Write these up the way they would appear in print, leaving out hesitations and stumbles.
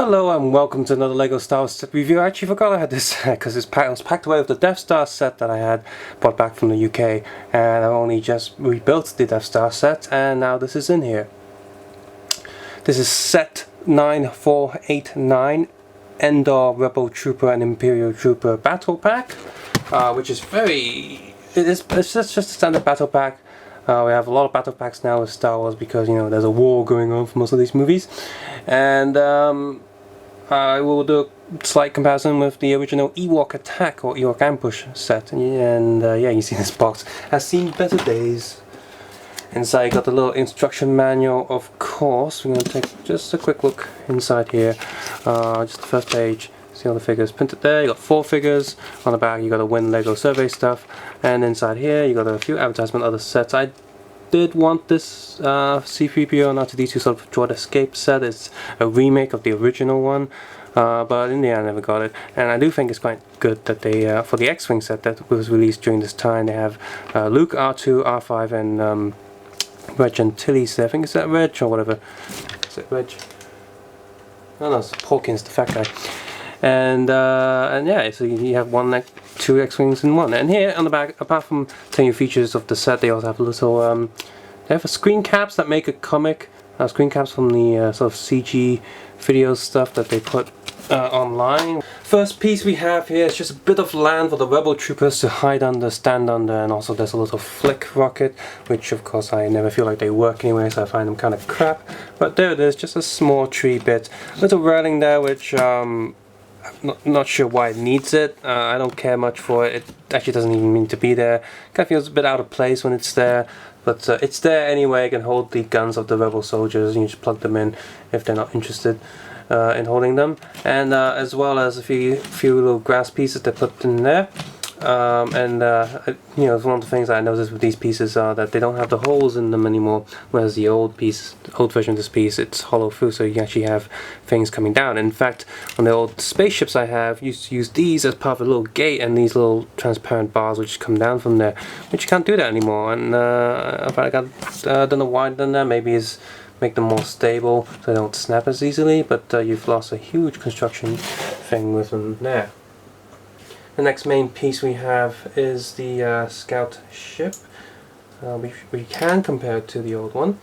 Hello and welcome to another LEGO Star Wars set review. I actually forgot I had this because it was packed away with the Death Star set that I had brought back from the UK, and I've only just rebuilt the Death Star set and now this is in here. This is set 9489 Endor Rebel Trooper and Imperial Trooper Battle Pack, which is it's just a standard battle pack. We have a lot of battle packs now with Star Wars because, you know, there's a war going on for most of these movies. And I will do a slight comparison with the original Ewok Attack or Ewok Ambush set. And yeah, you see this box has seen better days. Inside you got the little instruction manual, of course. We're going to take just a quick look inside here. Just the first page. See all the figures printed there. You got 4 figures. On the back you got a Win Lego survey stuff, and inside here you got a few advertisement other sets. I did want this C-3PO and R2-D2 sort of Droid Escape set. It's a remake of the original one, but in the end I never got it. And I do think it's quite good that they for the X-Wing set that was released during this time, they have Luke, R2, R5 and Reg Antilles there. I think it's that Reg or whatever. Is it Reg? Oh no, it's Hawkins, the fat guy. And yeah, so you have two X-Wings in one. And here on the back, apart from telling you features of the set, they also have a little they have screen caps that make a comic, screen caps from the sort of CG video stuff that they put online. First piece we have here is just a bit of land for the Rebel Troopers to hide under, stand under, and also there's a little flick rocket, which of course I never feel like they work anyway, so I find them kind of crap. But there it is, just a small tree bit. Little railing there, which not sure why it needs it. I don't care much for it. It actually doesn't even mean to be there. Kind of feels a bit out of place when it's there, but it's there anyway. It can hold the guns of the rebel soldiers, and you just plug them in if they're not interested in holding them. And as well as a few little grass pieces they put in there. You know, one of the things I noticed with these pieces are that they don't have the holes in them anymore, whereas the old version of this piece, it's hollow through, so you actually have things coming down. In fact, on the old spaceships I have, used to use these as part of a little gate and these little transparent bars which come down from there, which you can't do that anymore. And in fact, I don't know why I've done that. Maybe it's make them more stable so they don't snap as easily, but you've lost a huge construction thing with them there. The next main piece we have is the scout ship. We can compare it to the old one.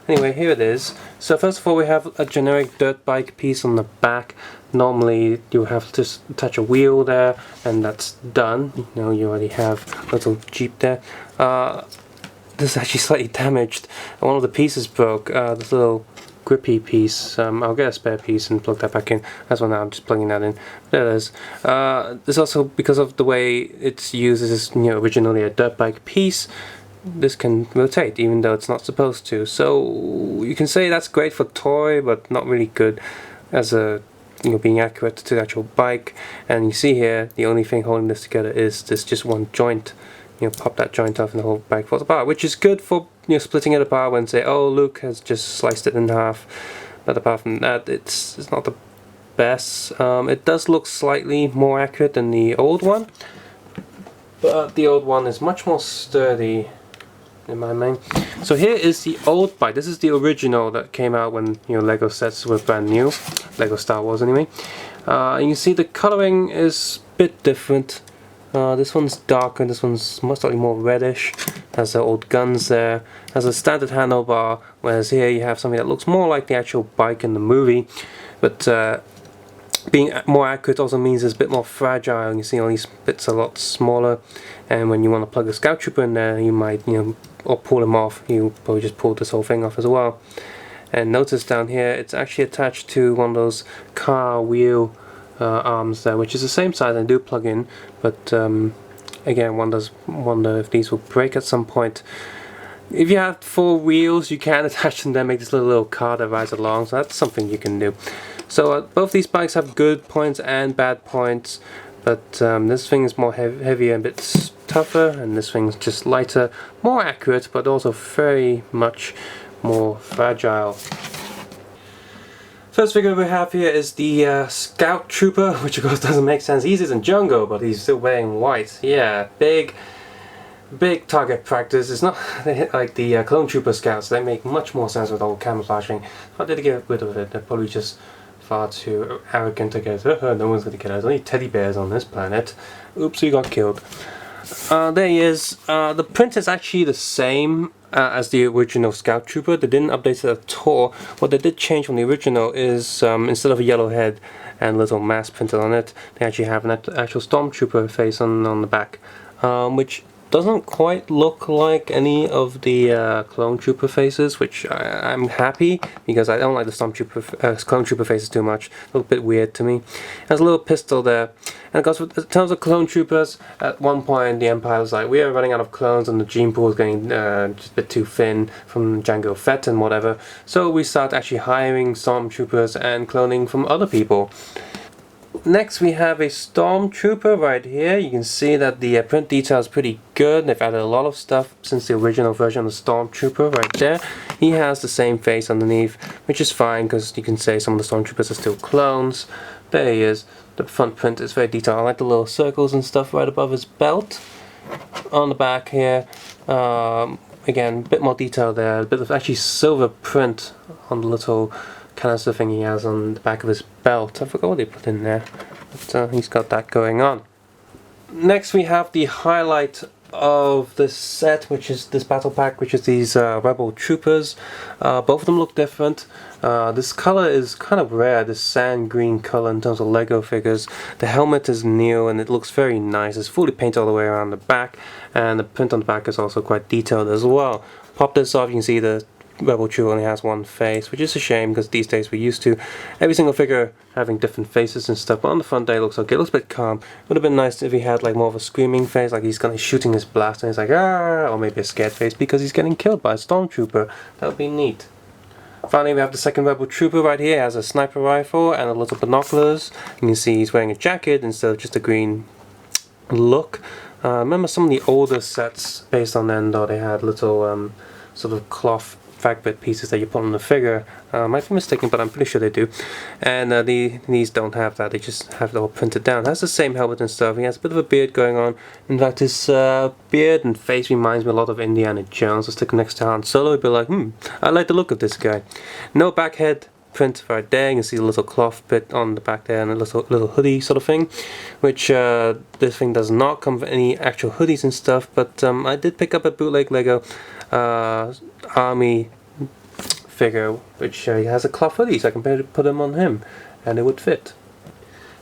Anyway, here it is. So first of all, we have a generic dirt bike piece on the back. Normally you have to touch a wheel there and that's done. You know, you already have a little Jeep there. This is actually slightly damaged. One of the pieces broke, this little grippy piece. I'll get a spare piece and plug that back in. That's why now I'm just plugging that in. There it is. This also, because of the way it's used, this is, you know, originally a dirt bike piece. This can rotate even though it's not supposed to. So you can say that's great for toy, but not really good as a, you know, being accurate to the actual bike. And you see here, the only thing holding this together is this just one joint. You know, pop that joint off and the whole bike falls apart, which is good for, you know, splitting it apart when, say, oh, Luke has just sliced it in half. But apart from that, it's not the best. It does look slightly more accurate than the old one, but the old one is much more sturdy in my mind. So here is the old bike. This is the original that came out when, you know, Lego sets were brand new, Lego Star Wars anyway. And you see the coloring is a bit different. This one's darker, this one's most likely more reddish. Has the old guns there. Has a standard handlebar, whereas here you have something that looks more like the actual bike in the movie. But being more accurate also means it's a bit more fragile. You see all these bits a lot smaller, and when you want to plug a Scout Trooper in there, you might, you know, or pull them off. You probably just pull this whole thing off as well. And notice down here, it's actually attached to one of those car wheel arms there, which is the same size. I do plug in, but again, one does wonder if these will break at some point. If you have 4 wheels, you can attach them there, make this little car that rides along, so that's something you can do. So both these bikes have good points and bad points, but this thing is more heavier, a bit tougher, and this thing's just lighter, more accurate, but also very much more fragile. First figure we have here is the Scout Trooper, which of course doesn't make sense. He's in Django, but he's still wearing white. Yeah, big target practice. It's not like the Clone Trooper Scouts. They make much more sense with all camouflaging. If I did get rid of it, they'd probably just far too arrogant to get, no one's gonna get us, only teddy bears on this planet. Oops, he got killed. There he is. The print is actually the same as the original Scout Trooper. They didn't update it at all. What they did change from the original is instead of a yellow head and little mask printed on it, they actually have an actual Stormtrooper face on the back, which doesn't quite look like any of the Clone Trooper faces, which I'm happy, because I don't like the Clone Trooper faces too much. A little bit weird to me. There's a little pistol there. And of course, in terms of Clone Troopers, at one point the Empire was like, we are running out of clones and the gene pool is getting just a bit too thin from Jango Fett and whatever. So we start actually hiring Stormtroopers and cloning from other people. Next we have a Stormtrooper right here. You can see that the print detail is pretty good. They've added a lot of stuff since the original version of the Stormtrooper right there. He has the same face underneath, which is fine because you can say some of the Stormtroopers are still clones. There he is. The front print is very detailed. I like the little circles and stuff right above his belt. On the back here, again, a bit more detail there. A bit of actually silver print on the little canister thing he has on the back of his belt. I forgot what they put in there, but he's got that going on. Next we have the highlight of this set, which is this battle pack, which is these Rebel Troopers. Both of them look different. This color is kind of rare, this sand green color in terms of Lego figures. The helmet is new and it looks very nice. It's fully painted all the way around the back, and the print on the back is also quite detailed as well. Pop this off, you can see the Rebel Trooper only has one face, which is a shame because these days we're used to every single figure having different faces and stuff, but on the front day it looks okay. It looks a bit calm. It would have been nice if he had like more of a screaming face, like he's kind of shooting his blast and he's like, ah, or maybe a scared face because he's getting killed by a Stormtrooper. That would be neat. Finally we have the second Rebel Trooper right here. He has a sniper rifle and a little binoculars. You can see he's wearing a jacket instead of just a green look. Remember some of the older sets based on Endor, they had little sort of cloth fabric pieces that you put on the figure. I might be mistaken, but I'm pretty sure they do. And these don't have that, they just have it all printed down. It has the same helmet and stuff. He has a bit of a beard going on. In fact, his beard and face reminds me a lot of Indiana Jones. Let's stick him next to Han Solo, he'd be like, I like the look of this guy. No back head print right there. You can see a little cloth bit on the back there and a little hoodie sort of thing, which this thing does not come with any actual hoodies and stuff, but I did pick up a bootleg Lego army figure which has a cloth hoodie, so I can put him on him and it would fit.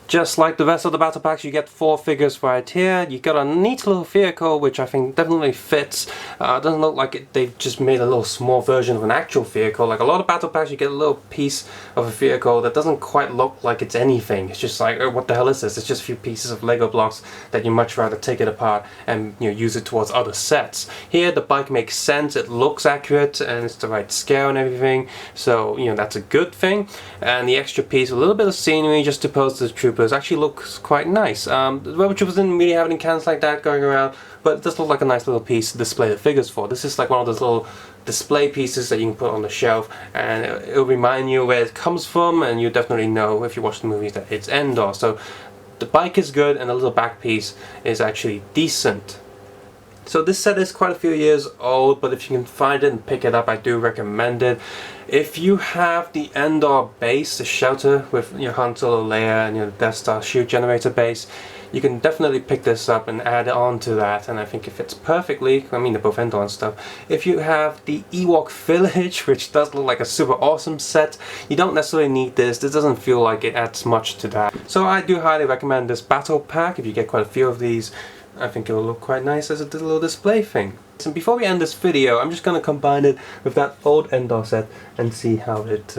Just like the rest of the battle packs, you get 4 figures right here. You got a neat little vehicle which I think definitely fits. Doesn't look like they've just made a little small version of an actual vehicle. Like a lot of battle packs, you get a little piece of a vehicle that doesn't quite look like it's anything. It's just like, oh, what the hell is this? It's just a few pieces of Lego blocks that you much rather take it apart and use it towards other sets. Here the bike makes sense, it looks accurate and it's the right scale and everything, so that's a good thing. And the extra piece, a little bit of scenery just to pose the troopers, actually looks quite nice. The Rebel Troopers didn't really have any cans like that going around, but it does look like a nice little piece to display the figures for. This is like one of those little display pieces that you can put on the shelf, and it'll remind you where it comes from, and you definitely know if you watch the movies that it's Endor. So the bike is good and the little back piece is actually decent. So this set is quite a few years old, but if you can find it and pick it up, I do recommend it. If you have the Endor base, the shelter with your Han Solo, Leia and your Death Star shield generator base, you can definitely pick this up and add on to that, and I think it fits perfectly. I mean, they're both Endor and stuff. If you have the Ewok Village, which does look like a super awesome set, you don't necessarily need this. This doesn't feel like it adds much to that. So I do highly recommend this battle pack. If you get quite a few of these, I think it will look quite nice as a little display thing. And before we end this video, I'm just going to combine it with that old Endor set and see how it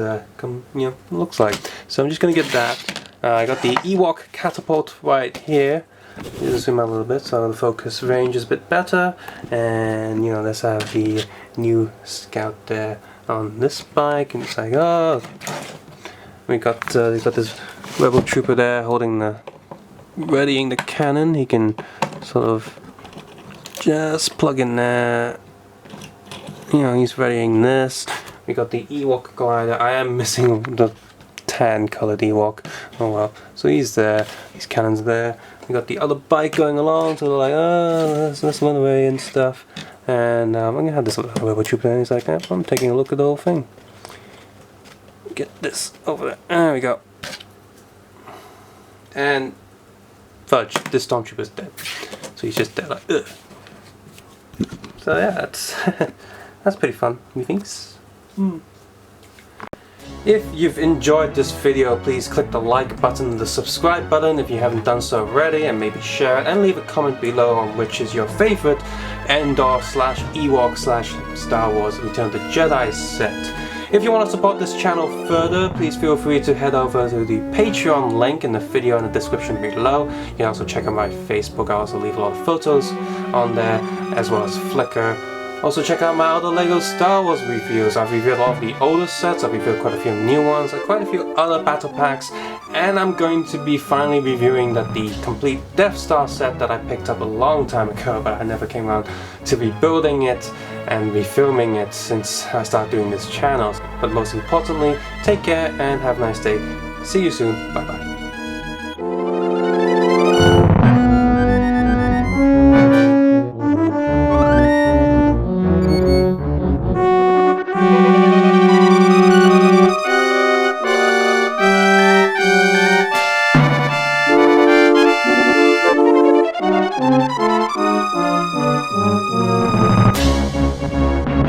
looks like. So I'm just going to get that. I got the Ewok catapult right here. Just zoom out a little bit so the focus range is a bit better. And let's have the new Scout there on this bike. And it's like, oh, we got this Rebel Trooper there holding readying the cannon. He can sort of just plug in there. He's readying this. We got the Ewok glider. I am missing the tan colored Ewok. Oh well. So he's there. His cannon's there. We got the other bike going along. So they're like, oh, let's run away and stuff. And I'm gonna have this little Rebel Trooper. And he's like, I'm taking a look at the whole thing. Get this over there. There we go. and fudge, this stormtrooper's dead. So he's just dead, like, ugh. So yeah, that's that's pretty fun, methinks. If you've enjoyed this video, please click the like button and the subscribe button if you haven't done so already, and maybe share it, and leave a comment below on which is your favorite Endor / Ewok / Star Wars Return of the Jedi set. If you want to support this channel further, please feel free to head over to the Patreon link in the video in the description below. You can also check out my Facebook. I also leave a lot of photos on there, as well as Flickr. Also check out my other LEGO Star Wars reviews. I've reviewed a lot of the older sets, I've reviewed quite a few new ones, and quite a few other battle packs, and I'm going to be finally reviewing the complete Death Star set that I picked up a long time ago, but I never came around to rebuilding it and refilming it since I started doing this channel. But most importantly, take care and have a nice day. See you soon. Bye bye.